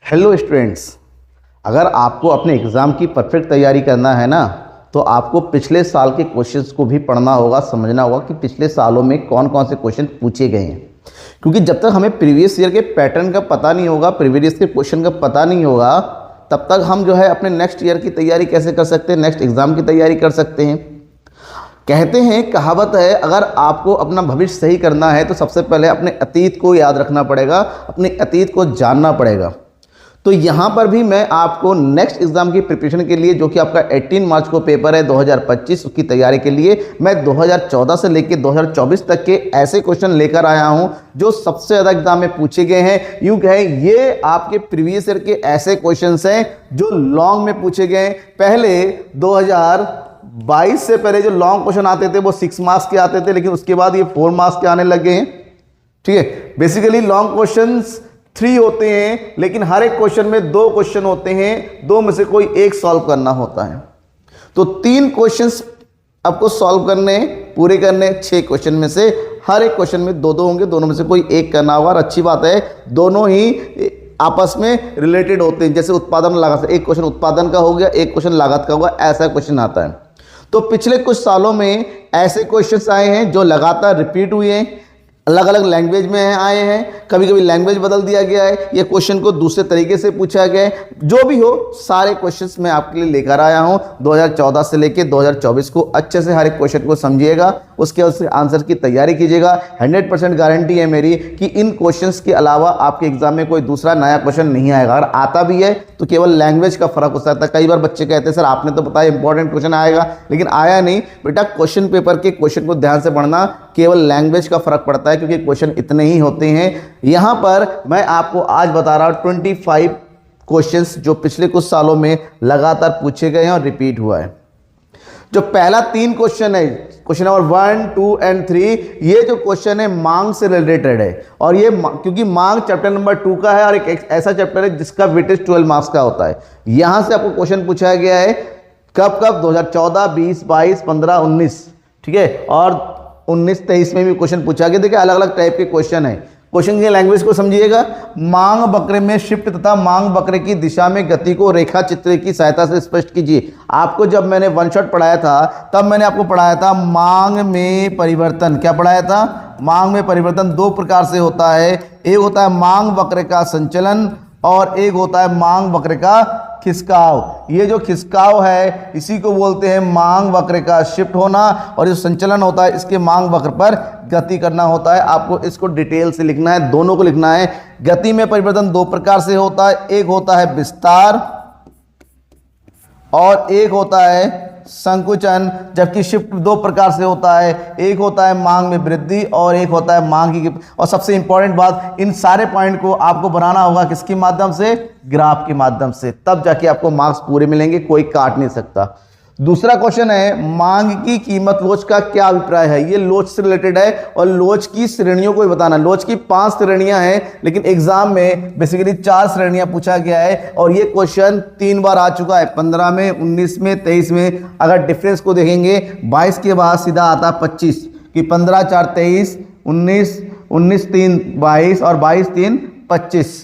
Hello students, अगर आपको अपने एग्ज़ाम की परफेक्ट तैयारी करना है ना, तो आपको पिछले साल के क्वेश्चंस को भी पढ़ना होगा, समझना होगा कि पिछले सालों में कौन कौन से क्वेश्चन पूछे गए हैं। क्योंकि जब तक हमें प्रीवियस ईयर के पैटर्न का पता नहीं होगा, प्रीवियस के क्वेश्चन का पता नहीं होगा, तब तक हम जो है अपने नेक्स्ट ईयर की तैयारी कैसे कर सकते हैं, नेक्स्ट एग्ज़ाम की तैयारी कर सकते हैं। कहते हैं, कहावत है, अगर आपको अपना भविष्य सही करना है तो सबसे पहले अपने अतीत को याद रखना पड़ेगा, अपने अतीत को जानना पड़ेगा। तो यहाँ पर भी मैं आपको नेक्स्ट एग्ज़ाम की प्रिपरेशन के लिए, जो कि आपका 18 मार्च को पेपर है 2025, उसकी तैयारी के लिए मैं 2014 से लेकर 2024 तक के ऐसे क्वेश्चन लेकर आया हूँ जो सबसे ज़्यादा एग्जाम में पूछे गए हैं। यूँ कहें, ये आपके प्रीवियस ईयर के ऐसे क्वेश्चंस हैं जो लॉन्ग में पूछे गए हैं। पहले 2022 से पहले जो लॉन्ग क्वेश्चन आते थे वो 6 मार्क्स के आते थे, लेकिन उसके बाद ये 4 मार्क्स के आने लगे हैं। ठीक है, बेसिकली लॉन्ग क्वेश्चंस 3 होते हैं, लेकिन हर एक क्वेश्चन में 2 क्वेश्चन होते हैं, 2 में से कोई एक सॉल्व करना होता है। तो 3 क्वेश्चंस आपको सॉल्व करने, पूरे करने। 6 क्वेश्चन में से हर एक क्वेश्चन में 2-2 होंगे, दोनों में से कोई एक करना होगा। और अच्छी बात है, दोनों ही आपस में रिलेटेड होते हैं। जैसे उत्पादन लागत, एक क्वेश्चन उत्पादन का हो गया, एक क्वेश्चन लागत का होगा, ऐसा क्वेश्चन आता है। तो पिछले कुछ सालों में ऐसे क्वेश्चंस आए हैं जो लगातार रिपीट हुए हैं, अलग अलग लैंग्वेज में आए हैं, कभी कभी लैंग्वेज बदल दिया गया है, ये क्वेश्चन को दूसरे तरीके से पूछा गया है। जो भी हो, सारे क्वेश्चंस मैं आपके लिए लेकर आया हूं 2014 से लेकर 2024 को। अच्छे से हर एक क्वेश्चन को समझिएगा, उसके आंसर की तैयारी कीजिएगा। 100% गारंटी है मेरी कि इन क्वेश्चंस के अलावा आपके एग्जाम में कोई दूसरा नया क्वेश्चन नहीं आएगा। अगर आता भी है तो केवल लैंग्वेज का फर्क हो सकता है। कई बार बच्चे कहते हैं, सर आपने तो बताया इंपॉर्टेंट क्वेश्चन आएगा, लेकिन आया नहीं। बेटा, क्वेश्चन पेपर के क्वेश्चन को ध्यान से पढ़ना, केवल लैंग्वेज का फर्क पड़ता है, क्योंकि क्वेश्चन इतने ही होते हैं। यहां पर मैं आपको आज बता रहा हूं 25 क्वेश्चंस जो पिछले कुछ सालों में लगातार पूछे गए हैं और रिपीट हुआ है। जो पहला 3 क्वेश्चन है, क्वेश्चन नंबर 1, 2 एंड 3, ये जो क्वेश्चन है मांग से रिलेटेड है। और ये क्योंकि मांग चैप्टर नंबर 2 का है और एक ऐसा चैप्टर है जिसका वेटेज 12 मार्क्स का होता है। यहां से आपको क्वेश्चन पूछा गया है कब कब, 2014, 20, 22, 15, 19, ठीक है, और 19, 23 में भी क्वेश्चन पूछा गया। देखिए, अलग अलग टाइप के क्वेश्चन है। क्वेश्चन की लैंग्वेज को समझिएगा। मांग वक्र में शिफ्ट तथा मांग वक्र की दिशा में गति को रेखा चित्र की सहायता से स्पष्ट कीजिए। आपको जब मैंने वन शॉट पढ़ाया था, तब मैंने आपको पढ़ाया था मांग में परिवर्तन। क्या पढ़ाया था? मांग में परिवर्तन 2 प्रकार से होता है। एक होता है मांग वक्र का संचलन और एक होता है मांग वक्र का खिसकाव। ये जो खिसकाव है, इसी को बोलते हैं मांग वक्र का शिफ्ट होना, और जो संचलन होता है, इसके मांग वक्र पर गति करना होता है। आपको इसको डिटेल से लिखना है, दोनों को लिखना है। गति में परिवर्तन 2 प्रकार से होता है, एक होता है विस्तार और एक होता है संकुचन। जबकि शिफ्ट 2 प्रकार से होता है, एक होता है मांग में वृद्धि और एक होता है मांग की। और सबसे इंपॉर्टेंट बात, इन सारे पॉइंट को आपको बनाना होगा किसके माध्यम से? ग्राफ के माध्यम से, तब जाके आपको मार्क्स पूरे मिलेंगे, कोई काट नहीं सकता। दूसरा क्वेश्चन है, मांग की कीमत लोच का क्या अभिप्राय है? ये लोच से रिलेटेड है और लोच की श्रेणियों को भी बताना। लोच की 5 श्रेणियां हैं, लेकिन एग्जाम में बेसिकली 4 श्रेणियां पूछा गया है। और ये क्वेश्चन 3 बार आ चुका है, 15 में, 19 में, 23 में। अगर डिफरेंस को देखेंगे, 22 के बाद सीधा आता 25 कि 15 4 23, 19 19 3 22 और 22 3 25।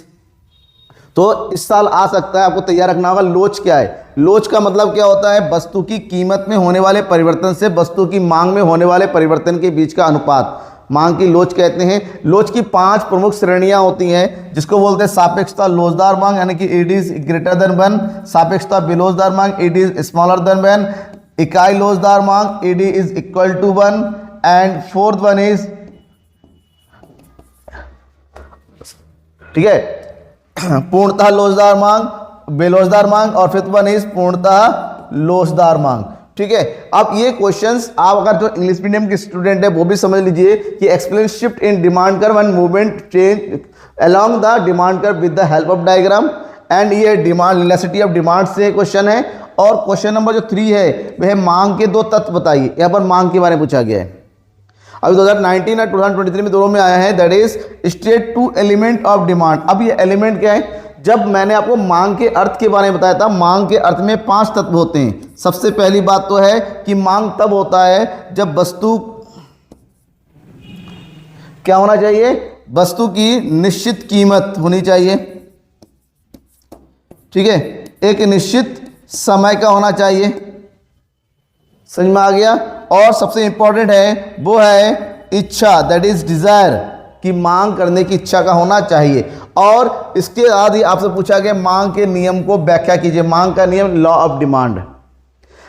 तो इस साल आ सकता है, आपको तैयार रखना होगा। लोच क्या है? लोच का मतलब क्या होता है? वस्तु की कीमत में होने वाले परिवर्तन से वस्तु की मांग में होने वाले परिवर्तन के बीच का अनुपात, मांग की लोच कहते हैं। लोच की 5 प्रमुख श्रेणियां होती हैं, जिसको बोलते हैं सापेक्षता लोचदार मांग, यानी कि इट इज ग्रेटर देन 1, सापेक्षता विलोचदार मांग, इट इज स्मॉलर देन 1, इकाई लोचदार मांग, it is equal to 1, and 4th one is, ठीक है, पूर्णतः लोचदार मांग, बेलोचदार मांग, और 5th वन इज पूर्णतः लोचदार मांग। ठीक है, अब ये क्वेश्चंस आप अगर जो इंग्लिश मीडियम के स्टूडेंट है वो भी समझ लीजिए कि explain shift in demand curve and movement change along the demand curve with the help of diagram. And ये डिमांड, इलास्टिसिटी ऑफ डिमांड से क्वेश्चन है। और क्वेश्चन नंबर जो 3 है वह मांग के 2 तत्व बताइए। यहाँ पर मांग के बारे में पूछा गया है। अभी 2019 और 2023 में दोनों में आया है, that is state 2 element of demand. अब ये एलिमेंट क्या है? जब मैंने आपको मांग के अर्थ के बारे में बताया था, मांग के अर्थ में 5 तत्व होते हैं। सबसे पहली बात तो है कि मांग तब होता है जब वस्तु क्या होना चाहिए? वस्तु की निश्चित कीमत होनी चाहिए। ठीक है, एक निश्चित समय का होना चाहिए, समझ में आ गया। और सबसे इंपॉर्टेंट है वो है इच्छा, दैट इज डिजायर, कि मांग करने की इच्छा का होना चाहिए। और इसके बाद ही आपसे पूछा गया मांग के नियम को व्याख्या कीजिए। मांग का नियम लॉ ऑफ डिमांड,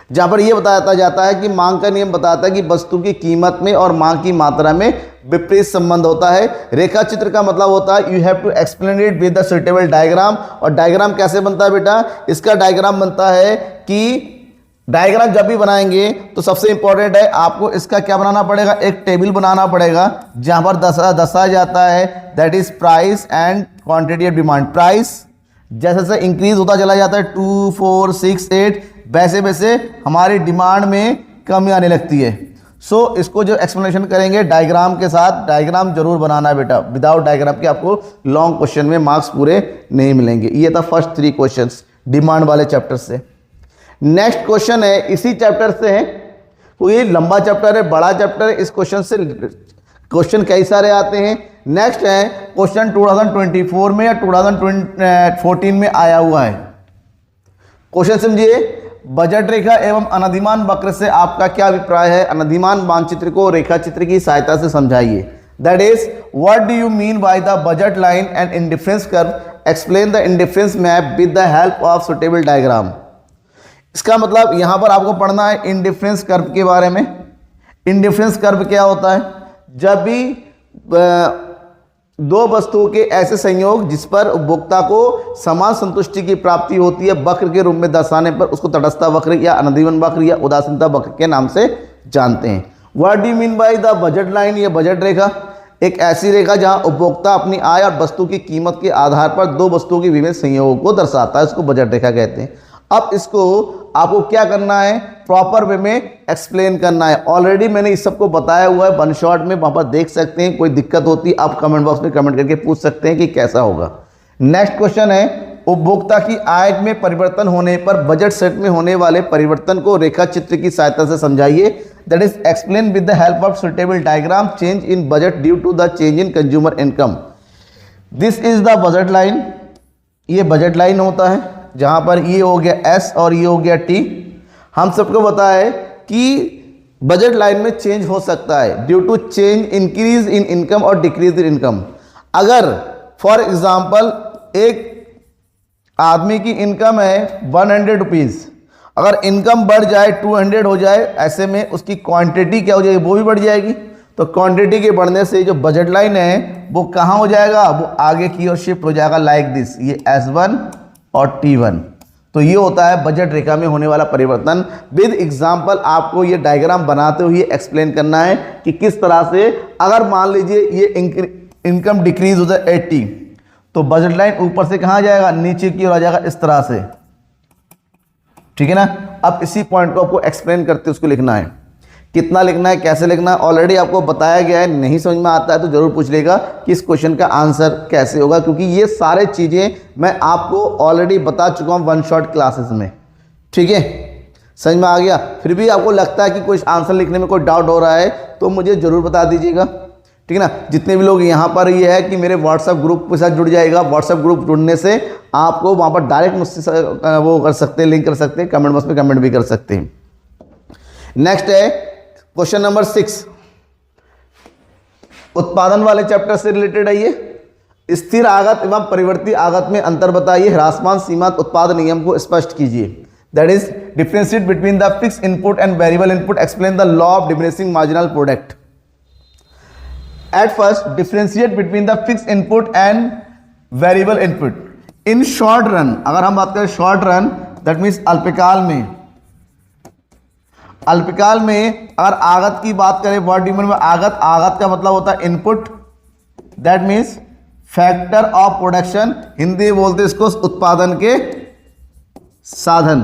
जहां पर यह बताया जाता है कि मांग का नियम बताता है कि वस्तु की कीमत में और मांग की मात्रा में विपरीत संबंध होता है। रेखा चित्र का मतलब होता है you have to explain it with the suitable diagram. और डायग्राम कैसे बनता है बेटा, इसका डायग्राम बनता है कि डायग्राम जब भी बनाएंगे तो सबसे इंपॉर्टेंट है आपको इसका क्या बनाना पड़ेगा, एक टेबल बनाना पड़ेगा जहां पर दर्शाया जाता है that is price and quantity of demand. Price जैसे जैसे इंक्रीज होता चला जाता है 2, 4, 6, 8, वैसे वैसे हमारी डिमांड में कमी आने लगती है। सो इसको जो एक्सप्लेनेशन करेंगे डायग्राम के साथ, डायग्राम जरूर बनाना है बेटा, विदाउट डायग्राम के आपको लॉन्ग क्वेश्चन में मार्क्स पूरे नहीं मिलेंगे। ये था फर्स्ट 3 क्वेश्चंस डिमांड वाले चैप्टर से। नेक्स्ट क्वेश्चन है इसी चैप्टर से है, तो ये लंबा चैप्टर है, बड़ा चैप्टर है, इस क्वेश्चन से क्वेश्चन कई सारे आते हैं। नेक्स्ट है क्वेश्चन 2024 में या 2014 में आया हुआ है। क्वेश्चन समझिए, बजट रेखा एवं अनधिमान वक्र से आपका क्या अभिप्राय है, अनधिमान मानचित्र को रेखा चित्र की सहायता से समझाइए। That is what do you mean by the budget line and indifference curve, explain the indifference map with the help of suitable diagram. इसका मतलब यहां पर आपको पढ़ना है इंडिफरेंस कर्व के बारे में। इंडिफरेंस कर्व क्या होता है, जब भी दो वस्तुओं के ऐसे संयोग जिस पर उपभोक्ता को समान संतुष्टि की प्राप्ति होती है वक्र के रूप में दर्शाने पर उसको तटस्थ वक्र या अनधिवन वक्र या उदासीनता वक्र के नाम से जानते हैं। What do you mean by the budget line, ये बजट रेखा एक ऐसी रेखा जहां उपभोक्ता अपनी आय और वस्तु की कीमत के आधार पर दो वस्तुओं के विभिन्न संयोगों को दर्शाता है, उसको बजट रेखा कहते हैं। अब इसको आपको क्या करना है, प्रॉपर वे में एक्सप्लेन करना है। ऑलरेडी मैंने इस सबको बताया हुआ है वन शॉट में, वहां पर देख सकते हैं। कोई दिक्कत होती है आप कमेंट बॉक्स में कमेंट करके पूछ सकते हैं कि कैसा होगा। नेक्स्ट क्वेश्चन है उपभोक्ता की आय में परिवर्तन होने पर बजट सेट में होने वाले परिवर्तन को रेखा चित्र की सहायता से समझाइए। That is explain with the help of suitable diagram change in budget due to the change in consumer income. This is the budget line, ये बजट लाइन होता है जहां पर ये हो गया एस और ये हो गया टी। हम सबको पता है कि बजट लाइन में चेंज हो सकता है due to change, increase in income और डिक्रीज इन इनकम। अगर फॉर एग्जांपल एक आदमी की इनकम है 100 रुपीज़, अगर इनकम बढ़ जाए 200 हो जाए, ऐसे में उसकी क्वांटिटी क्या हो जाएगी, वो भी बढ़ जाएगी। तो क्वांटिटी के बढ़ने से जो बजट लाइन है वो कहाँ हो जाएगा, वो आगे की ओर शिफ्ट हो जाएगा लाइक दिस, ये S1 और T1। तो ये होता है बजट रेखा में होने वाला परिवर्तन। विद एग्जाम्पल आपको ये डायग्राम बनाते हुए एक्सप्लेन करना है कि किस तरह से, अगर मान लीजिए ये इनकम डिक्रीज हो जाए 80, तो बजट लाइन ऊपर से कहाँ जाएगा, नीचे की ओर आ जाएगा इस तरह से, ठीक है ना। अब इसी पॉइंट को आपको एक्सप्लेन करते उसको लिखना है, कितना लिखना है, कैसे लिखना है, ऑलरेडी आपको बताया गया है। नहीं समझ में आता है तो जरूर पूछ लेगा कि इस क्वेश्चन का आंसर कैसे होगा, क्योंकि ये सारे चीज़ें मैं आपको ऑलरेडी बता चुका हूँ वन शॉट क्लासेस में, ठीक है। समझ में आ गया। फिर भी आपको लगता है कि कोई आंसर लिखने में कोई डाउट हो रहा है तो मुझे ज़रूर बता दीजिएगा, ठीक है ना। जितने भी लोग यहाँ पर ये है कि मेरे व्हाट्सएप ग्रुप के साथ जुड़ जाएगा, व्हाट्सएप ग्रुप जुड़ने से आपको वहाँ पर डायरेक्ट मुझसे वो कर सकते हैं, लिंक कर सकते हैं, कमेंट बॉक्स में कमेंट भी कर सकते हैं। नेक्स्ट है क्वेश्चन नंबर 6, उत्पादन वाले चैप्टर से रिलेटेड है ये। स्थिर आगत एवं परिवर्ती आगत में अंतर बताइए, ह्रासमान सीमांत उत्पाद नियम को स्पष्ट कीजिए। That is differentiate between the fix input and variable input, explain the law of diminishing marginal product. At first differentiate between the fix input and variable input. In short run, अगर हम बात करें शॉर्ट रन, दैट मीन्स अल्पकाल में, अल्पकाल में अगर आगत की बात करें, what do you mean by आगत, आगत का मतलब होता है input, that means factor of production, Hindi बोलते हैं इसको उत्पादन के साधन।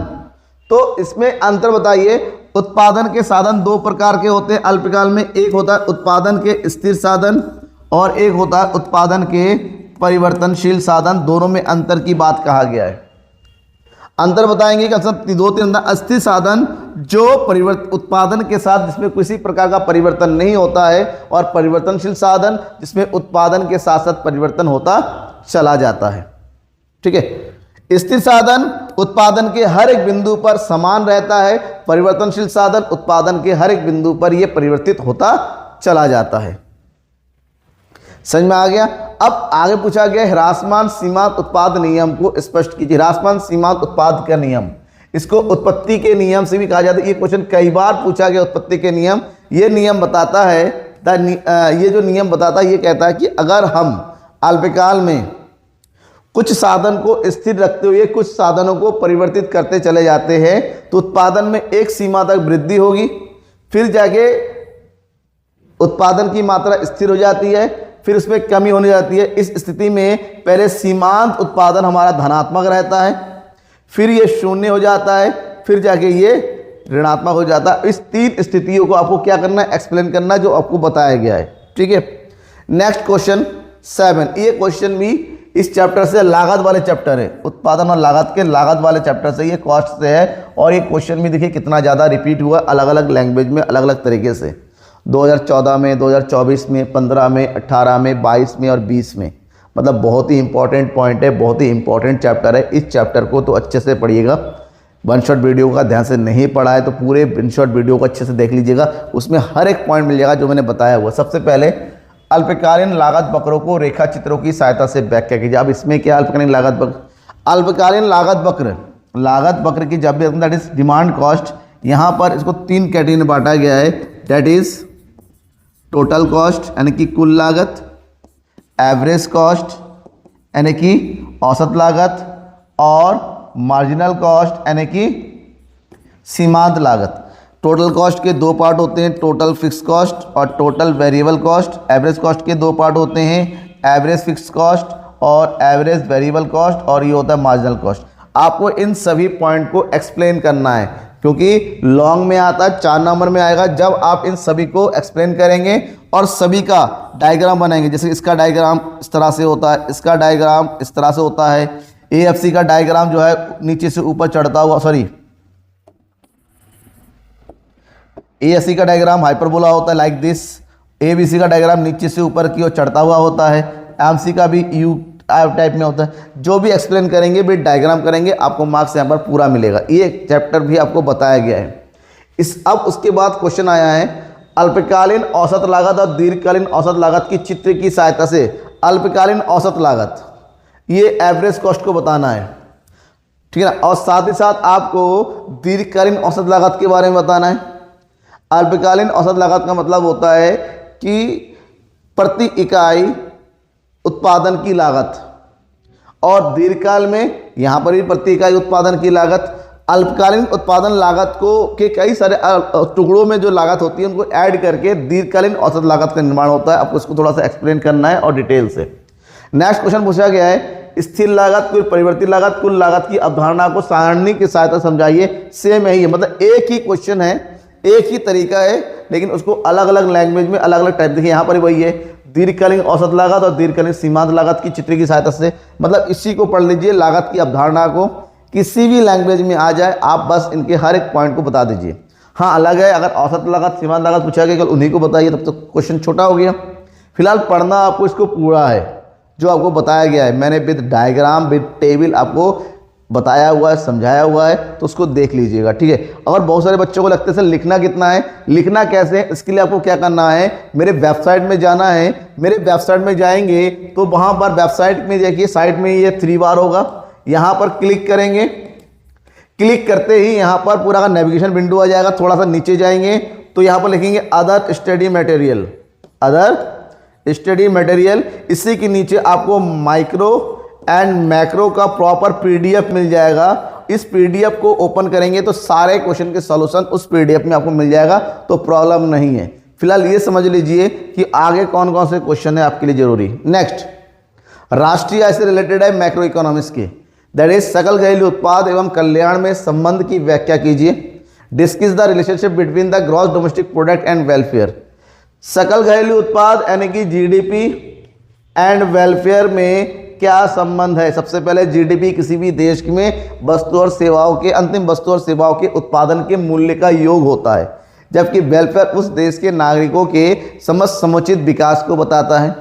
तो इसमें अंतर बताइए। उत्पादन के साधन दो प्रकार के होते हैं अल्पकाल में, एक होता है उत्पादन के स्थिर साधन और एक होता है उत्पादन के परिवर्तनशील साधन। दोनों में अंतर की बात कहा गया है। अंतर बताएंगे कि दो तीन अस्थिर साधन जो उत्पादन के साथ जिसमें किसी प्रकार का परिवर्तन नहीं होता है, और परिवर्तनशील साधन जिसमें उत्पादन के साथ साथ परिवर्तन होता चला जाता है, ठीक है। स्थिर साधन उत्पादन के हर एक बिंदु पर समान रहता है, परिवर्तनशील साधन उत्पादन के हर एक बिंदु पर यह परिवर्तित होता चला जाता है। समझ में आ गया। अब आगे पूछा गया ह्रासमान सीमांत उत्पाद नियम को स्पष्ट कीजिए। ह्रासमान सीमांत उत्पाद का नियम, इसको उत्पत्ति के नियम से भी कहा जाता है। ये क्वेश्चन कई बार पूछा गया, उत्पत्ति के नियम। ये नियम बताता है, ये जो नियम बताता है ये कहता है कि अगर हम अल्पकाल में कुछ साधन को स्थिर रखते हुए कुछ साधनों को परिवर्तित करते चले जाते हैं तो उत्पादन में एक सीमा तक वृद्धि होगी, फिर जाके उत्पादन की मात्रा स्थिर हो जाती है, फिर उसमें कमी होने जाती है। इस स्थिति में पहले सीमांत उत्पादन हमारा धनात्मक रहता है, फिर ये शून्य हो जाता है, फिर जाके ये ऋणात्मक हो जाता है। इस 3 स्थितियों को आपको क्या करना है, एक्सप्लेन करना है, जो आपको बताया गया है। ठीक है। नेक्स्ट क्वेश्चन 7, ये क्वेश्चन भी इस चैप्टर से लागत वाले चैप्टर है, उत्पादन और लागत के लागत वाले चैप्टर से, ये कॉस्ट से है। और ये क्वेश्चन भी देखिए कितना ज़्यादा रिपीट हुआ अलग अलग लैंग्वेज में अलग अलग तरीके से, 2014 में, 2024 में, 15 में, 18 में, 22 में और 20 में। मतलब बहुत ही इंपॉर्टेंट पॉइंट है, बहुत ही इंपॉर्टेंट चैप्टर है। इस चैप्टर को तो अच्छे से पढ़िएगा। वन शॉट वीडियो का ध्यान से नहीं पढ़ा है तो पूरे वन शॉट वीडियो को अच्छे से देख लीजिएगा, उसमें हर एक पॉइंट मिल जाएगा जो मैंने बताया हुआ। सबसे पहले अल्पकालीन लागत वक्रों को रेखा चित्रों की सहायता से व्याख्या कीजिए। अब इसमें क्या अल्पकालीन लागत वक्र, अल्पकालीन लागत वक्र की जब भी दैट इज डिमांड कॉस्ट, यहाँ पर इसको 3 कैटेगरी में बांटा गया है। दैट इज टोटल कॉस्ट यानी कि कुल लागत, एवरेज कॉस्ट यानी कि औसत लागत, और मार्जिनल कॉस्ट यानी कि सीमांत लागत। टोटल कॉस्ट के 2 पार्ट होते हैं, टोटल फिक्स कॉस्ट और total variable cost. Average cost के 2 पार्ट होते हैं, एवरेज फिक्स कॉस्ट और एवरेज वेरिएबल कॉस्ट, और ये होता है मार्जिनल कॉस्ट। आपको इन सभी पॉइंट को एक्सप्लेन करना है क्योंकि लॉन्ग में आता है, 4 नंबर में आएगा। जब आप इन सभी को एक्सप्लेन करेंगे और सभी का डायग्राम बनाएंगे, जैसे इसका डायग्राम इस तरह से होता है, इसका डायग्राम इस तरह से होता है, AFC का डायग्राम जो है नीचे से ऊपर चढ़ता हुआ, AFC का डायग्राम हाइपरबोला होता है लाइक दिस, ABC का डायग्राम नीचे से ऊपर की ओर चढ़ता हुआ होता है, MC का भी U टाइप में होता है। जो भी एक्सप्लेन करेंगे भी डायग्राम करेंगे, आपको मार्क्स यहाँ पर पूरा मिलेगा। ये चैप्टर भी आपको बताया गया है। अब उसके बाद क्वेश्चन आया है अल्पकालीन औसत लागत और दीर्घकालीन औसत लागत की चित्र की सहायता से। अल्पकालीन औसत लागत ये एवरेज कॉस्ट को बताना है, ठीक है ना, और साथ ही साथ आपको दीर्घकालीन औसत लागत के बारे में बताना है। अल्पकालीन औसत लागत का मतलब होता है कि प्रति इकाई उत्पादन की लागत, और दीर्घकाल में यहाँ पर भी प्रति इकाई उत्पादन की लागत। अल्पकालीन उत्पादन लागत को के कई सारे टुकड़ों में जो लागत होती है उनको ऐड करके दीर्घकालीन औसत लागत का निर्माण होता है। आपको इसको थोड़ा सा एक्सप्लेन करना है और डिटेल से। नेक्स्ट क्वेश्चन पूछा गया है स्थिर लागत, कुल परिवर्तित लागत, कुल लागत की अवधारणा को सारणी की सहायता समझाइए। सेम यही है, मतलब एक ही क्वेश्चन है, एक ही तरीका है, लेकिन उसको अलग अलग लैंग्वेज में अलग अलग टाइप। देखिए यहाँ पर वही है, दीर्घकालीन औसत लागत और दीर्घकालीन सीमांत लागत की चित्र की सहायता से। मतलब इसी को पढ़ लीजिए, लागत की अवधारणा को किसी भी लैंग्वेज में आ जाए, आप बस इनके हर एक पॉइंट को बता दीजिए। हाँ अलग है, अगर औसत लागत सीमांत लागत पूछा गया केवल उन्हीं को बताइए तब तो क्वेश्चन छोटा हो गया। फिलहाल पढ़ना आपको इसको पूरा है जो आपको बताया गया है, मैंने विद डायग्राम विद टेबल आपको बताया हुआ है, समझाया हुआ है, तो उसको देख लीजिएगा, ठीक है। अगर बहुत सारे बच्चों को लगता है सर लिखना कितना है, लिखना कैसे है, इसके लिए आपको क्या करना है, मेरे वेबसाइट में जाना है। मेरे वेबसाइट में जाएंगे तो वहाँ पर वेबसाइट में देखिए साइड में ये 3 बार होगा, यहाँ पर क्लिक करेंगे। क्लिक करते ही यहाँ पर पूरा का नेविगेशन विंडो आ जाएगा। थोड़ा सा नीचे जाएंगे तो यहाँ पर लिखेंगे other study material, other study material. इसी के नीचे आपको माइक्रो एंड मैक्रो का प्रॉपर PDF मिल जाएगा। इस PDF को ओपन करेंगे तो सारे क्वेश्चन के सॉल्यूशन उस PDF में आपको मिल जाएगा, तो प्रॉब्लम नहीं है। फिलहाल ये समझ लीजिए कि आगे कौन कौन से क्वेश्चन है आपके लिए जरूरी। नेक्स्ट राष्ट्रीय आय से रिलेटेड है मैक्रो इकोनॉमिक्स के, दैट इज सकल घरेलू उत्पाद एवं कल्याण में संबंध की व्याख्या कीजिए। Discuss the relationship between the gross domestic product and welfare. सकल घरेलू उत्पाद यानी कि GDP एंड वेलफेयर में क्या संबंध है। सबसे पहले GDP किसी भी देश में वस्तु और सेवाओं के, अंतिम वस्तु और सेवाओं के उत्पादन के मूल्य का योग होता है, जबकि वेलफेयर उस देश के नागरिकों के समुचित विकास को बताता है।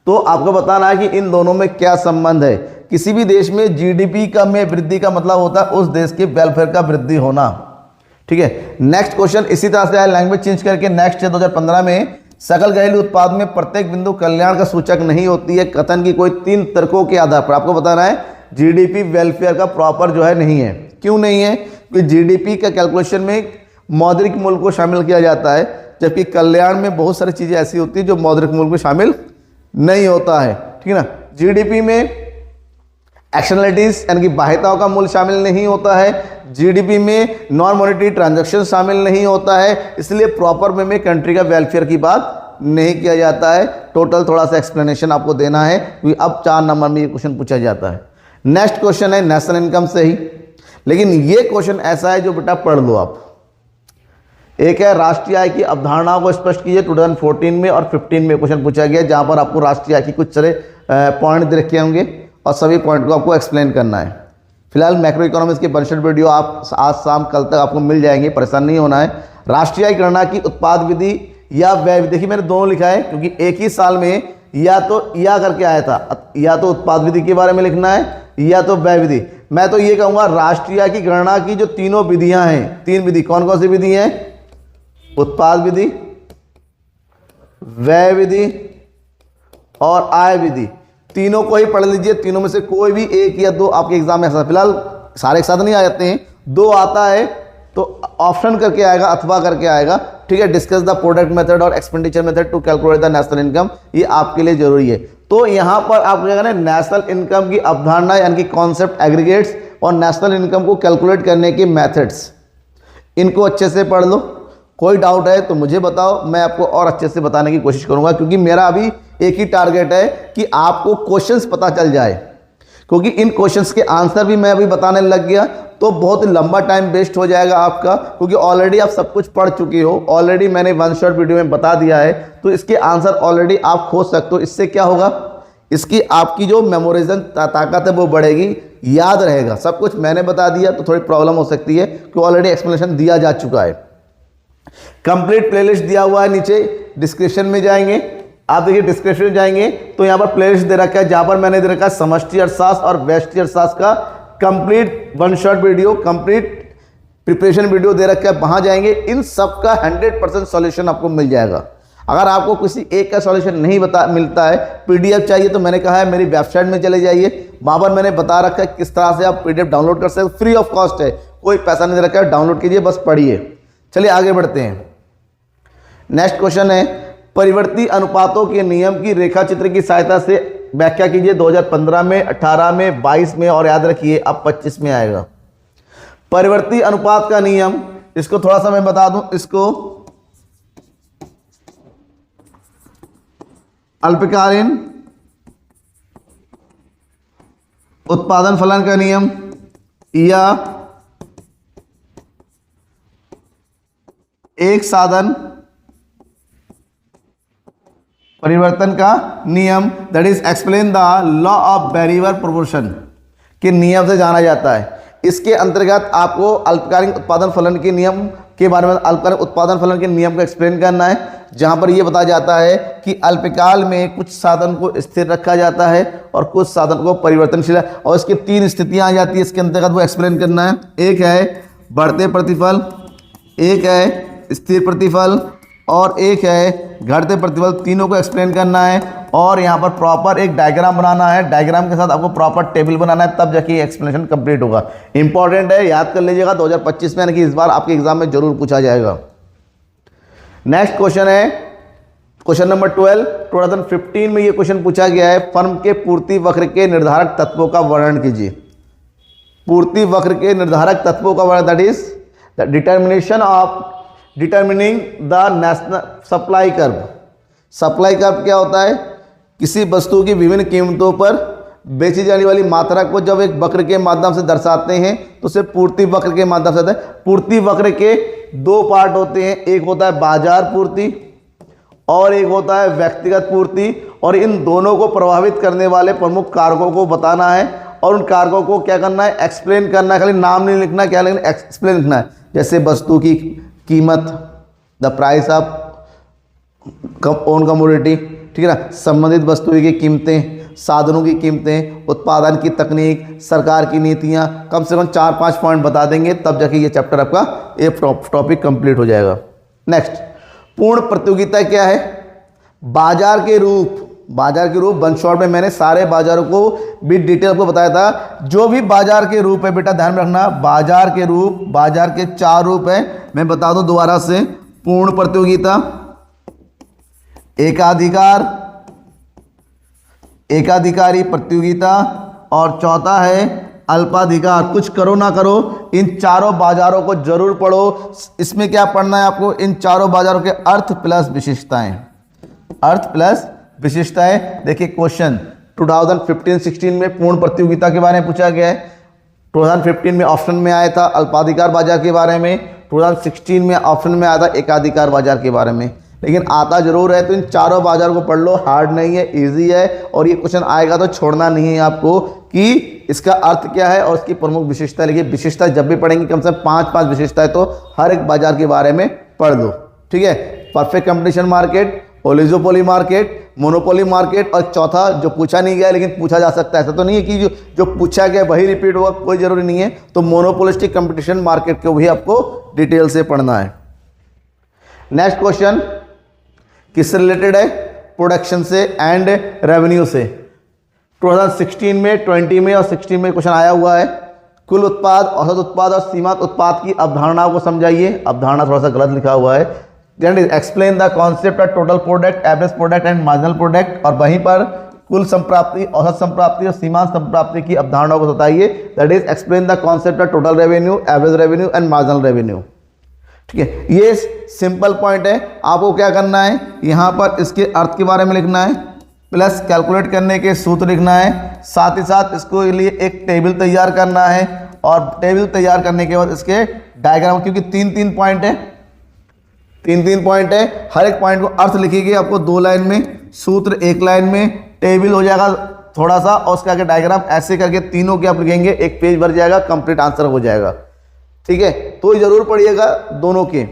तो आपको बताना है कि इन दोनों में क्या संबंध है। किसी भी देश में जीडीपी का में वृद्धि का मतलब होता है उस देश के वेलफेयर का वृद्धि होना। ठीक है, नेक्स्ट क्वेश्चन इसी तरह से आया, लैंग्वेज चेंज करके। नेक्स्ट है 2015 में, सकल घरेलू उत्पाद में प्रत्येक बिंदु कल्याण का सूचक नहीं होती है कथन की कोई 3 तर्कों के आधार पर। आपको बताना है जीडीपी वेलफेयर का प्रॉपर जो है नहीं है। क्यों नहीं है? क्योंकि जीडीपी का कैलकुलेशन में मौद्रिक मूल्य को शामिल किया जाता है, जबकि कल्याण में बहुत सारी चीज़ें ऐसी होती हैं जो मौद्रिक मूल्य में शामिल नहीं होता है। ठीक है ना। जीडीपी में एक्शनलिटीज यानी कि बाह्यताओं का मूल्य शामिल नहीं होता है। जीडीपी में नॉन मॉनेटरी ट्रांजैक्शन शामिल नहीं होता है, इसलिए प्रॉपर वे में कंट्री का वेलफेयर की बात नहीं किया जाता है। टोटल थोड़ा सा एक्सप्लेनेशन आपको देना है क्योंकि अब 4 नंबर में ये क्वेश्चन पूछा जाता है। नेक्स्ट क्वेश्चन है नेशनल इनकम से ही, लेकिन ये क्वेश्चन ऐसा है जो बेटा पढ़ लो आप। एक है राष्ट्रीय आय की अवधारणाओं को स्पष्ट कीजिए। 2014 में और 15 में क्वेश्चन पूछा गया, जहां पर आपको राष्ट्रीय आय की कुछ सारे पॉइंट दे रखे होंगे और सभी पॉइंट को आपको एक्सप्लेन करना है। फिलहाल मैक्रो इकोनॉमिक्स के बंशट वीडियो आप आज शाम कल तक आपको मिल जाएंगे, परेशान नहीं होना है। राष्ट्रीय आय गणना की उत्पाद विधि या व्यय विधि, देखिए मैंने दोनों लिखा है क्योंकि एक ही साल में या तो या करके आया था, या तो उत्पाद विधि के बारे में लिखना है या तो व्यय विधि। मैं तो ये कहूँगा राष्ट्रीय आय की गणना की जो तीनों विधियाँ हैं, 3 विधि कौन कौन सी विधि हैं? उत्पाद विधि, व्यय विधि और आय विधि, तीनों को ही पढ़ लीजिए। तीनों में से कोई भी 1 या 2 आपके एग्जाम में ऐसा, फिलहाल सारे एक साथ नहीं आ जाते हैं, 2 आता है तो ऑप्शन करके आएगा अथवा करके आएगा। ठीक है, डिस्कस द प्रोडक्ट मेथड और expenditure method to calculate the national income, ये आपके लिए जरूरी है। तो यहाँ पर आप क्या करना है, नेशनल इनकम की अवधारणा यानी कि कॉन्सेप्ट एग्रीगेट्स और नेशनल इनकम को कैलकुलेट करने के मेथड्स, इनको अच्छे से पढ़ लो। कोई डाउट है तो मुझे बताओ, मैं आपको और अच्छे से बताने की कोशिश करूंगा, क्योंकि मेरा अभी एक ही टारगेट है कि आपको क्वेश्चंस पता चल जाए, क्योंकि इन क्वेश्चंस के आंसर भी मैं अभी बताने लग गया तो बहुत लंबा टाइम वेस्ट हो जाएगा आपका, क्योंकि ऑलरेडी आप सब कुछ पढ़ चुके हो। ऑलरेडी मैंने 1 शॉट वीडियो में बता दिया है, तो इसके आंसर ऑलरेडी आप खोज सकते हो। इससे क्या होगा, इसकी आपकी जो मेमोरिजन ताकत है वो बढ़ेगी, याद रहेगा। सब कुछ मैंने बता दिया तो थोड़ी प्रॉब्लम हो सकती है कि ऑलरेडी एक्सप्लेनेशन दिया जा चुका है। कंप्लीट प्लेलिस्ट दिया हुआ है नीचे, डिस्क्रिप्शन में जाएंगे आप, देखिए डिस्क्रिप्शन में जाएंगे तो यहाँ पर प्लेलिस्ट दे रखा है, जहां पर मैंने दे रखा है समष्टि अर्थशास्त्र और व्यष्टि अर्थशास्त्र का complete 1 shot video, complete preparation video दे रखा है। वहां जाएंगे, इन सब का 100% सॉल्यूशन आपको मिल जाएगा। अगर आपको किसी एक का सॉल्यूशन नहीं मिलता है, पीडीएफ चाहिए तो मैंने कहा है मेरी वेबसाइट में चले जाइए, वहां पर मैंने बता रखा है किस तरह से आप पीडीएफ डाउनलोड कर सकते हो। फ्री ऑफ कॉस्ट है, कोई पैसा नहीं दे रखा है, डाउनलोड कीजिए, बस पढ़िए। चलिए आगे बढ़ते हैं। नेक्स्ट क्वेश्चन है, परिवर्ती अनुपातों के नियम की रेखा चित्र की सहायता से व्याख्या कीजिए। 2015 में, 18 में, 22 में और याद रखिए अब 25 में आएगा। परिवर्ती अनुपात का नियम, इसको थोड़ा सा मैं बता दूं, इसको अल्पकालीन उत्पादन फलन का नियम या एक साधन परिवर्तन का नियम, that is explain the law of variable proportion के नियम से जाना जाता है। इसके अंतर्गत आपको अल्पकालिक उत्पादन फलन के नियम के बारे में, अल्पकालिक उत्पादन फलन के नियम को एक्सप्लेन करना है, जहां पर यह बताया जाता है कि अल्पकाल में कुछ साधन को स्थिर रखा जाता है और कुछ साधन को परिवर्तनशील, और इसकी 3 स्थितियां आ जाती है इसके अंतर्गत, वो एक्सप्लेन करना है। एक है बढ़ते प्रतिफल, एक है स्थिर प्रतिफल और एक है घटते प्रतिफल। तीनों को एक्सप्लेन करना है और यहाँ पर प्रॉपर एक डायग्राम बनाना है। डायग्राम के साथ आपको प्रॉपर टेबल बनाना है, तब जाके एक्सप्लेनेशन कंप्लीट होगा। इंपॉर्टेंट है, याद कर लीजिएगा 2025 में, यानी कि इस बार आपके एग्जाम में जरूर पूछा जाएगा। नेक्स्ट क्वेश्चन है क्वेश्चन नंबर 12। 2015 में ये क्वेश्चन पूछा गया है, फर्म के पूर्ति वक्र के निर्धारक तत्वों का वर्णन कीजिए। पूर्ति वक्र के निर्धारक तत्वों का वर्णन, that is the determination of determining the national supply curve. Supply curve क्या होता है, किसी वस्तु की विभिन्न कीमतों पर बेची जाने वाली मात्रा को जब एक वक्र के माध्यम से दर्शाते हैं तो उसे पूर्ति वक्र के माध्यम से होता है। पूर्ति वक्र के 2 पार्ट होते हैं, एक होता है बाजार पूर्ति और एक होता है व्यक्तिगत पूर्ति, और इन दोनों को प्रभावित करने वाले प्रमुख कारकों को बताना है और उन कारकों को क्या करना है, एक्सप्लेन करना है। खाली नाम नहीं लिखना, क्या लिखना, एक्सप्लेन लिखना है। जैसे वस्तु की कीमत, the price of own commodity, ठीक है ना, संबंधित वस्तुओं की कीमतें, साधनों की कीमतें, उत्पादन की तकनीक, सरकार की नीतियां, कम से कम 4-5 पॉइंट बता देंगे, तब जाके ये चैप्टर आपका ये टॉपिक कंप्लीट हो जाएगा। नेक्स्ट, पूर्ण प्रतियोगिता क्या है? बाजार के रूप, बाजार के रूप वन शॉट में मैंने सारे बाजारों को भी डिटेल को बताया था। जो भी बाजार के रूप है बेटा ध्यान में रखना, बाजार के रूप, बाजार के 4 रूप है, मैं बता दूं दोबारा से। पूर्ण प्रतियोगिता, एकाधिकार, एकाधिकारी प्रतियोगिता, और चौथा है अल्पाधिकार। कुछ करो ना करो, इन चारों बाजारों को जरूर पढ़ो। इसमें क्या पढ़ना है आपको? इन चारों बाजारों के अर्थ प्लस विशेषताएं, अर्थ प्लस विशेषताएं। देखिए क्वेश्चन 2015-16 में पूर्ण प्रतियोगिता के बारे में पूछा गया है। 2015 में ऑप्शन में आया था अल्पाधिकार बाजार के बारे में, 2016 में ऑप्शन में आया था एकाधिकार बाजार के बारे में। लेकिन आता जरूर है, तो इन चारों बाजार को पढ़ लो, हार्ड नहीं है, इजी है, और ये क्वेश्चन आएगा तो छोड़ना नहीं है आपको कि इसका अर्थ क्या है और इसकी प्रमुख विशेषता लिखिए। विशेषता जब भी पढ़ेंगे कम से कम 5-5 विशेषताएं तो हर एक बाजार के बारे में पढ़ लो, ठीक है। Perfect competition market, oligopoly market, monopoly market, और चौथा जो पूछा नहीं गया लेकिन पूछा जा सकता है, ऐसा तो नहीं है कि जो पूछा गया वही रिपीट होगा, कोई जरूरी नहीं है। तो मोनोपोलिस्टिक कंपटीशन मार्केट को भी आपको डिटेल से पढ़ना है। नेक्स्ट क्वेश्चन किससे रिलेटेड है? प्रोडक्शन से एंड रेवेन्यू से। 2016 में, 20 में और 16 में क्वेश्चन आया हुआ है। कुल उत्पाद, औसत उत्पाद और सीमांत उत्पाद की अवधारणाओं को समझाइए। अवधारणा थोड़ा सा गलत लिखा हुआ है। Explain the concept of total product, average product and marginal product. और वहीं पर कुल संप्राप्ति, औसत संप्राप्ति और सीमांत संप्राप्ति की अवधारणाओं को बताइए। That is explain the concept of total revenue, average revenue and marginal revenue. ठीक है, ये सिंपल पॉइंट है। आपको क्या करना है, यहां पर इसके अर्थ के बारे में लिखना है, प्लस कैलकुलेट करने के सूत्र लिखना है, साथ ही साथ इसको लिए एक टेबल तैयार करना है, और टेबल तैयार करने के बाद इसके डायग्राम, क्योंकि 3-3 पॉइंट है, 3-3 पॉइंट है, हर एक पॉइंट को अर्थ लिखेंगे आपको 2 लाइन में, सूत्र 1 लाइन में, टेबल हो जाएगा थोड़ा सा, और उसके आगे डायग्राम, ऐसे करके तीनों के आप लिखेंगे, एक पेज भर जाएगा, कंप्लीट आंसर हो जाएगा। ठीक है, तो जरूर पढ़िएगा दोनों के।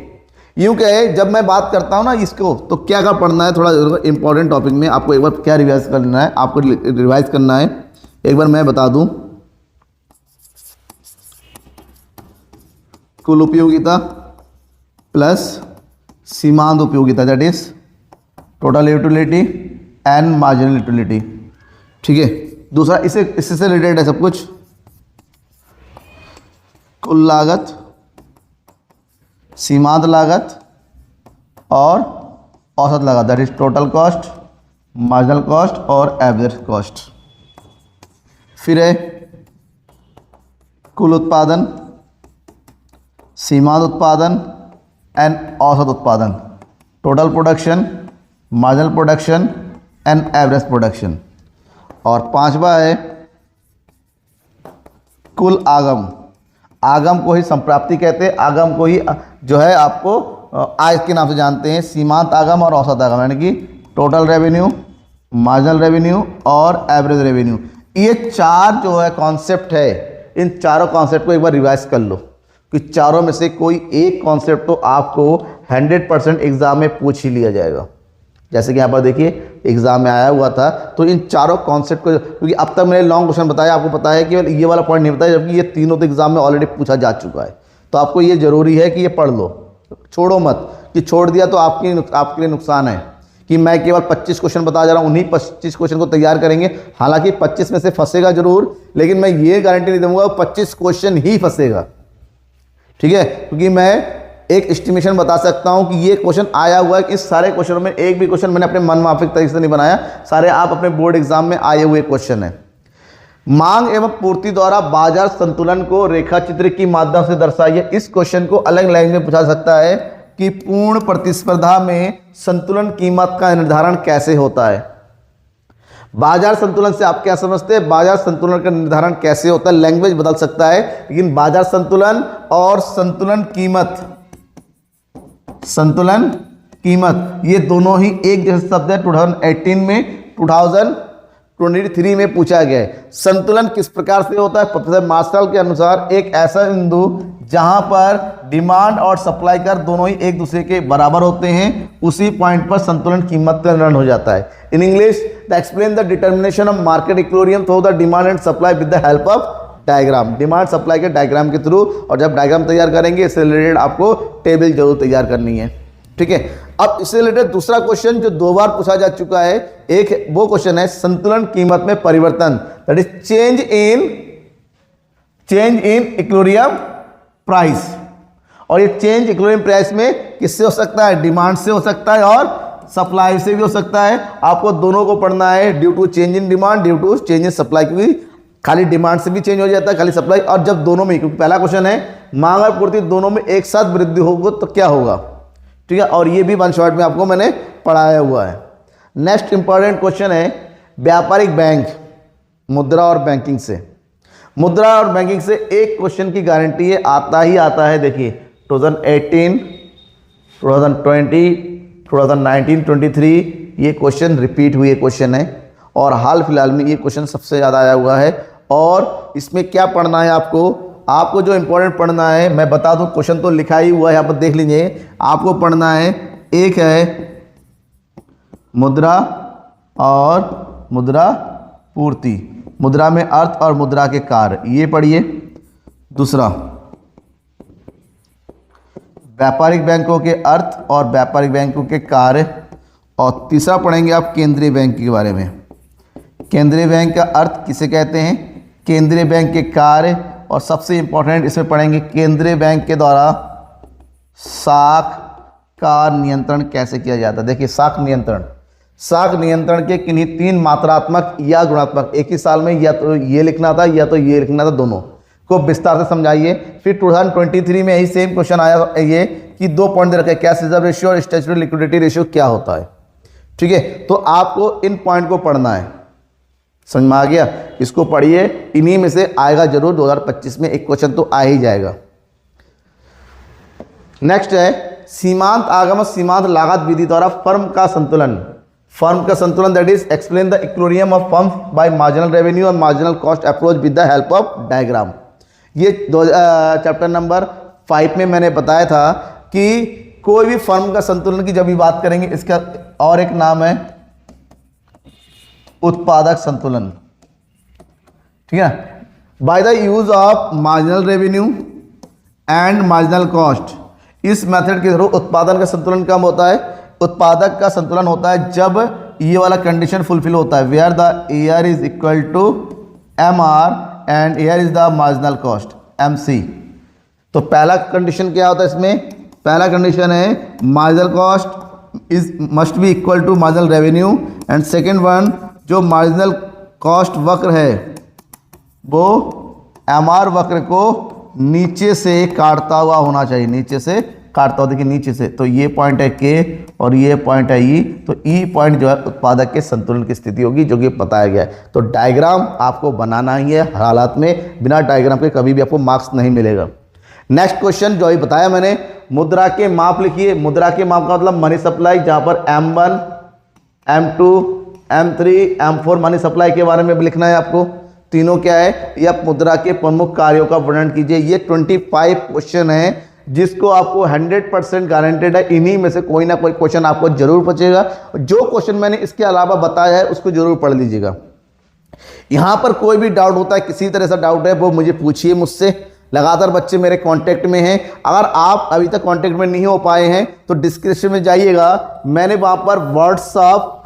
यूं क्या है, जब मैं बात करता हूं ना इसको, तो क्या क्या पढ़ना है, थोड़ा इंपॉर्टेंट टॉपिक में आपको एक बार क्या रिवाइज करना है, आपको रिवाइज करना है। एक बार मैं बता दूं, कुल उपयोगिता प्लस सीमांत उपयोगिता, that is total utility and marginal utility. ठीक है, दूसरा इससे रिलेटेड है सब कुछ। कुल लागत, सीमांत लागत और औसत लागत, that is total cost, marginal cost और एवरेज कॉस्ट। फिर है कुल उत्पादन, सीमांत उत्पादन एंड औसत उत्पादन, total production, marginal production and average production. और 5वां है कुल आगम। आगम को ही संप्राप्ति कहते हैं, आगम को ही जो है आपको आय के नाम से जानते हैं। सीमांत आगम और औसत आगम, यानी कि टोटल रेवेन्यू, मार्जिनल रेवेन्यू और एवरेज रेवेन्यू। ये 4 जो है कॉन्सेप्ट है, इन चारों कॉन्सेप्ट को एक बार रिवाइज कर लो, कि चारों में से कोई एक कॉन्सेप्ट तो आपको 100% एग्जाम में पूछ ही लिया जाएगा। जैसे कि यहाँ पर देखिए एग्जाम में आया हुआ था, तो इन चारों कॉन्सेप्ट को, क्योंकि अब तक मैंने लॉन्ग क्वेश्चन बताया, आपको पता है कि ये वाला पॉइंट नहीं बताया, जबकि ये तीनों तो एग्जाम में ऑलरेडी पूछा जा चुका है। तो आपको ये जरूरी है कि ये पढ़ लो, छोड़ो मत, कि छोड़ दिया तो आपके लिए नुकसान है कि मैं केवल 25 क्वेश्चन बता जा रहा हूँ, उन्हीं 25 क्वेश्चन को तैयार करेंगे। हालांकि 25 में से फंसेगा जरूर, लेकिन मैं ये गारंटी नहीं दूंगा 25 क्वेश्चन ही फंसेगा। ठीक है, क्योंकि मैं एक एस्टिमेशन बता सकता हूं कि ये क्वेश्चन आया हुआ है। इस सारे क्वेश्चनों में एक भी क्वेश्चन मैंने अपने मन माफिक तरीके से नहीं बनाया, सारे आप अपने बोर्ड एग्जाम में आए हुए क्वेश्चन है। मांग एवं पूर्ति द्वारा बाजार संतुलन को रेखा चित्र की माध्यम से दर्शाइए। इस क्वेश्चन को अलग लैंग्वेज में पूछा सकता है कि पूर्ण प्रतिस्पर्धा में संतुलन कीमत का निर्धारण कैसे होता है। बाजार संतुलन से आप क्या समझते हैं, बाजार संतुलन का निर्धारण कैसे होता है, लैंग्वेज बदल सकता है, लेकिन बाजार संतुलन और संतुलन कीमत, संतुलन कीमत, ये दोनों ही एक जैसे शब्द है। 2018 में 23 में पूछा गया है। संतुलन किस प्रकार से होता है? प्रोफेसर मार्शल के अनुसार एक ऐसा बिंदु जहां पर डिमांड और सप्लाई कर दोनों ही एक दूसरे के बराबर होते हैं, उसी पॉइंट पर संतुलन कीमत का निर्णय हो जाता है। In English, the explain the determination of market equilibrium through the demand and supply with the help of diagram. Demand supply के डायग्राम के थ्रू, और जब डायग्राम तैयार करेंगे इससे रिलेटेड आपको टेबल जरूर तैयार करनी है, ठीक है। अब इससे रिलेटेड दूसरा क्वेश्चन जो 2 बार पूछा जा चुका है, एक वो क्वेश्चन है संतुलन कीमत में परिवर्तन, that is change in equilibrium price. और ये चेंज इक्विलिब्रियम प्राइस में किससे हो सकता है? डिमांड से हो सकता है और सप्लाई से भी हो सकता है। आपको दोनों को पढ़ना है, due to change in demand, due to change in supply, क्योंकि खाली डिमांड से भी चेंज हो जाता है, खाली सप्लाई, और जब दोनों में, क्योंकि पहला क्वेश्चन है मांग और पूर्ति दोनों में एक साथ वृद्धि होगी तो क्या होगा, ठीक है। और ये भी 1 शॉट में आपको मैंने पढ़ाया हुआ है। नेक्स्ट इंपॉर्टेंट क्वेश्चन है व्यापारिक बैंक, मुद्रा और बैंकिंग से। मुद्रा और बैंकिंग से एक क्वेश्चन की गारंटी है, आता ही आता है। देखिए 2018, 2020, 2019, 23 ये क्वेश्चन रिपीट हुए क्वेश्चन है, और हाल फिलहाल में ये क्वेश्चन सबसे ज़्यादा आया हुआ है। और इसमें क्या पढ़ना है आपको जो इंपॉर्टेंट पढ़ना है, मैं बता दूं, क्वेश्चन तो लिखा ही हुआ है, यहाँ पर देख लीजिए। आपको पढ़ना है, एक है मुद्रा और मुद्रा पूर्ति, मुद्रा में अर्थ और मुद्रा के कार्य, ये पढ़िए। दूसरा व्यापारिक बैंकों के अर्थ और व्यापारिक बैंकों के कार्य, और तीसरा पढ़ेंगे आप केंद्रीय बैंक के बारे में। केंद्रीय बैंक का अर्थ किसे कहते हैं, केंद्रीय बैंक के कार्य, और सबसे इंपॉर्टेंट इसमें पढ़ेंगे केंद्रीय बैंक के द्वारा साख का नियंत्रण कैसे किया जाता है। देखिए साख नियंत्रण के किन्हीं 3 मात्रात्मक या गुणात्मक, एक ही साल में या तो ये लिखना था या तो ये लिखना था, दोनों को विस्तार से समझाइए। फिर 2023 में यही सेम क्वेश्चन आया ये कि 2 पॉइंट दे रखे, कैश रिजर्व रेशियो और स्टैट्यूटरी लिक्विडिटी रेशियो क्या होता है, ठीक है। तो आपको इन पॉइंट को पढ़ना है, समझ में आ गया? इसको पढ़िए, इन्हीं में से आएगा जरूर 2025 में एक क्वेश्चन तो आ ही जाएगा। नेक्स्ट है सीमांत आगम सीमांत लागत विधि द्वारा फर्म का संतुलन, that is explain the equilibrium of firm by marginal revenue और marginal cost approach with the help of diagram. ये चैप्टर नंबर 5 में मैंने बताया था कि कोई भी फर्म का संतुलन की जब भी बात करेंगे, इसका और एक नाम है उत्पादक संतुलन, ठीक है। By the use of marginal revenue and marginal cost, इस मेथड के थ्रू उत्पादन का संतुलन कम होता है, उत्पादक का संतुलन होता है जब ये वाला कंडीशन फुलफिल होता है, where the air is equal to MR and air is the marginal cost MC। तो पहला कंडीशन क्या होता है इसमें? पहला कंडीशन है marginal cost is must be equal to marginal revenue, and second one जो मार्जिनल कॉस्ट वक्र है वो MR वक्र को नीचे से काटता हुआ होना चाहिए, नीचे से काटता हुआ, देखिए नीचे से। तो ये पॉइंट है K और ये पॉइंट है E, तो E पॉइंट जो है उत्पादक के संतुलन की स्थिति होगी, जो कि बताया गया है। तो डायग्राम आपको बनाना ही है हर हालात में, बिना डायग्राम के कभी भी आपको मार्क्स नहीं मिलेगा। नेक्स्ट क्वेश्चन जो अभी बताया मैंने, मुद्रा के माप लिखिए। मुद्रा के माप का मतलब मनी सप्लाई, जहाँ पर M1, M2, M3, M4 money supply के बारे में भी लिखना है आपको। तीनों क्या है, ये आप मुद्रा के प्रमुख कार्यों का वर्णन कीजिए। ये 25 क्वेश्चन है जिसको आपको 100% गारंटेड है, इन्हीं में से कोई ना कोई क्वेश्चन आपको जरूर पूछेगा। जो क्वेश्चन मैंने इसके अलावा बताया है उसको जरूर पढ़ लीजिएगा। यहां पर कोई भी डाउट होता है, किसी तरह से डाउट है, वो मुझे पूछिए मुझसे। लगातार बच्चे मेरे कांटेक्ट में हैं। अगर आप अभी तक कांटेक्ट में नहीं हो पाए हैं तो डिस्क्रिप्शन में जाइएगा, मैंने वहां पर व्हाट्सएप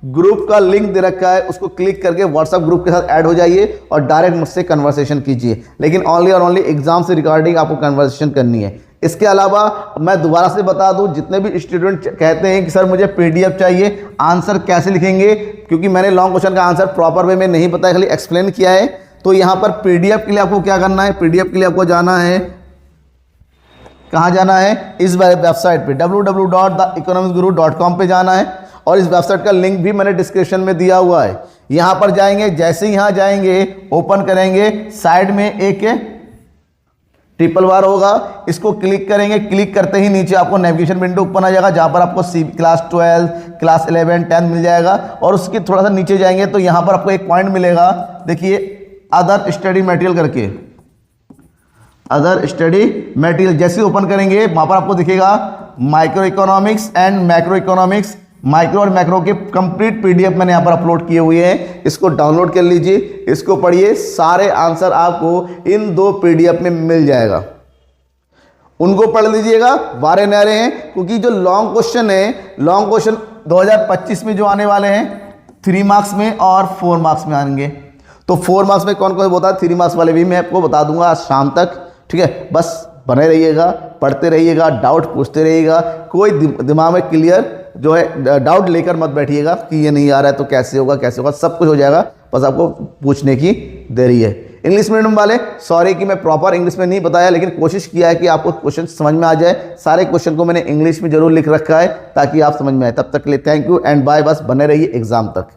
ग्रुप का लिंक दे रखा है, उसको क्लिक करके व्हाट्सएप ग्रुप के साथ ऐड हो जाइए और डायरेक्ट मुझसे कन्वर्सेशन कीजिए। लेकिन ओनली और ओनली एग्जाम से रिगार्डिंग आपको कन्वर्सेशन करनी है। इसके अलावा मैं दोबारा से बता दूं, जितने भी स्टूडेंट कहते हैं कि सर मुझे पीडीएफ चाहिए, आंसर कैसे लिखेंगे, क्योंकि मैंने लॉन्ग क्वेश्चन का आंसर प्रॉपर वे में नहीं बताया, खाली एक्सप्लेन किया है। तो यहां पर पीडीएफ के लिए आपको क्या करना है, पीडीएफ के लिए आपको जाना है, कहां जाना है, इस वेबसाइट पे www.theeconomicsguru.com पे जाना है, और इस वेबसाइट का लिंक भी मैंने डिस्क्रिप्शन में दिया हुआ है। यहां पर जाएंगे, जैसे ही यहां जाएंगे ओपन करेंगे, साइड में एक ट्रिपल बार होगा, इसको क्लिक करेंगे, क्लिक करते ही नीचे आपको नेविगेशन विंडो ओपन आ जाएगा, जहाँ पर आपको क्लास 12, क्लास 11, 10 मिल जाएगा। और उसके थोड़ा सा नीचे जाएंगे तो यहाँ पर आपको एक पॉइंट मिलेगा, देखिए अदर स्टडी मटेरियल करके, अदर स्टडी मटेरियल। जैसे ओपन करेंगे वहाँ पर आपको दिखेगा micro economics and macro economics, micro और मैक्रो के कंप्लीट पीडीएफ मैंने यहाँ पर अपलोड किए हुए हैं, इसको डाउनलोड कर लीजिए, इसको पढ़िए, सारे आंसर आपको इन 2 पीडीएफ में मिल जाएगा। उनको पढ़ लीजिएगा, वारे नारे हैं, क्योंकि जो लॉन्ग क्वेश्चन है, लॉन्ग क्वेश्चन 2025 में जो आने वाले हैं 3 मार्क्स में और 4 मार्क्स में आएंगे। तो 4 मार्क्स में कौन कौन होता है, 3 मार्क्स वाले भी मैं आपको बता दूंगा आज शाम तक, ठीक है। बस बने रहिएगा, पढ़ते रहिएगा, डाउट पूछते रहिएगा, कोई दिमाग में क्लियर जो है डाउट लेकर मत बैठिएगा कि ये नहीं आ रहा है तो कैसे होगा, कैसे होगा, सब कुछ हो जाएगा, बस आपको पूछने की देरी है। इंग्लिश मीडियम वाले सॉरी कि मैं प्रॉपर इंग्लिश में नहीं बताया, लेकिन कोशिश किया है कि आपको क्वेश्चन समझ में आ जाए। सारे क्वेश्चन को मैंने इंग्लिश में जरूर लिख रखा है ताकि आप समझ में आए। तब तक के लिए थैंक यू एंड बाय। बस बने रहिए एग्जाम तक।